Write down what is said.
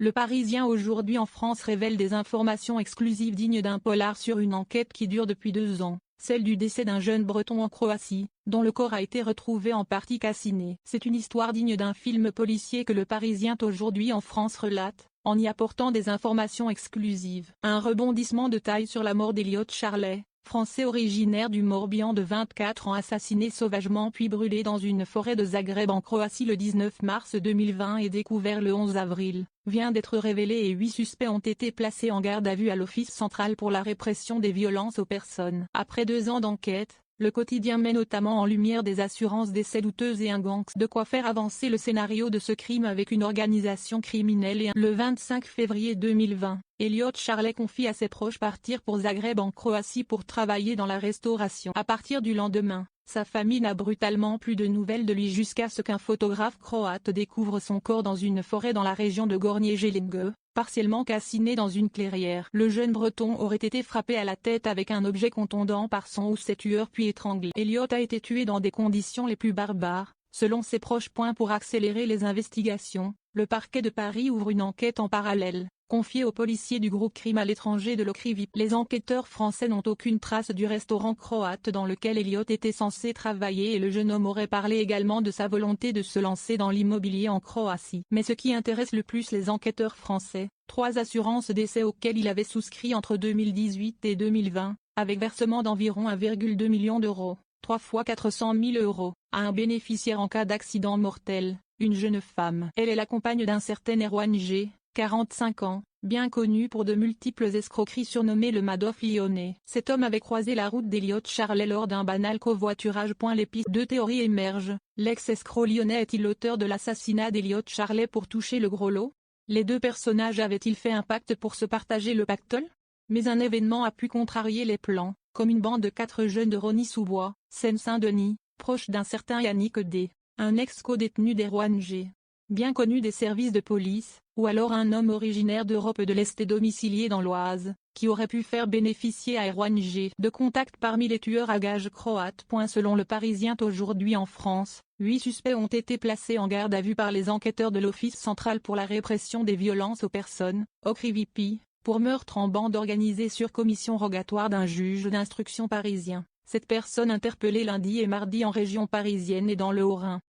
Le Parisien aujourd'hui en France révèle des informations exclusives dignes d'un polar sur une enquête qui dure depuis 2 ans, celle du décès d'un jeune Breton en Croatie, dont le corps a été retrouvé en partie calciné. C'est une histoire digne d'un film policier que le Parisien aujourd'hui en France relate, en y apportant des informations exclusives. Un rebondissement de taille sur la mort d'Elliot Charlet, Français originaire du Morbihan de 24 ans assassiné sauvagement puis brûlé dans une forêt de Zagreb en Croatie le 19 mars 2020 et découvert le 11 avril, vient d'être révélé et 8 suspects ont été placés en garde à vue à l'Office central pour la répression des violences aux personnes. Après 2 ans d'enquête, le quotidien met notamment en lumière des assurances d'essais douteuses et un gangster. De quoi faire avancer le scénario de ce crime avec une organisation criminelle. Le 25 février 2020, Elliot Charlet confie à ses proches partir pour Zagreb en Croatie pour travailler dans la restauration. À partir du lendemain, sa famille n'a brutalement plus de nouvelles de lui jusqu'à ce qu'un photographe croate découvre son corps dans une forêt dans la région de Gornje Jelinge, partiellement calciné dans une clairière. Le jeune Breton aurait été frappé à la tête avec un objet contondant par son ou ses tueurs puis étranglé. Elliot a été tué dans des conditions les plus barbares, selon ses proches. Pour accélérer les investigations, le parquet de Paris ouvre une enquête en parallèle, confiée aux policiers du groupe crime à l'étranger de l'OCRIVIP. Les enquêteurs français n'ont aucune trace du restaurant croate dans lequel Elliot était censé travailler et le jeune homme aurait parlé également de sa volonté de se lancer dans l'immobilier en Croatie. Mais ce qui intéresse le plus les enquêteurs français, 3 assurances d'essai auxquelles il avait souscrit entre 2018 et 2020, avec versement d'environ 1,2 million d'euros, 3 fois 400 000 euros, à un bénéficiaire en cas d'accident mortel, une jeune femme. Elle est la compagne d'un certain Erwan G, 45 ans, bien connu pour de multiples escroqueries surnommé le Madoff lyonnais. Cet homme avait croisé la route d'Elliot Charlet lors d'un banal covoiturage. Les pistes de théorie émergent. L'ex-escroc lyonnais est-il l'auteur de l'assassinat d'Elliot Charlet pour toucher le gros lot? Les 2 personnages avaient-ils fait un pacte pour se partager le pactole? Mais un événement a pu contrarier les plans, comme une bande de 4 jeunes de Rosny-sous-Bois, Seine-Saint-Denis, proche d'un certain Yannick D, un ex-co-détenu d'Erwan G, bien connu des services de police, ou alors un homme originaire d'Europe de l'Est et domicilié dans l'Oise, qui aurait pu faire bénéficier à Erwan G de contacts parmi les tueurs à gages croates. Selon le Parisien aujourd'hui en France, 8 suspects ont été placés en garde à vue par les enquêteurs de l'Office central pour la répression des violences aux personnes, OCRIVIP, pour meurtre en bande organisée sur commission rogatoire d'un juge d'instruction parisien. Cette personne interpellée lundi et mardi en région parisienne et dans le Haut-Rhin.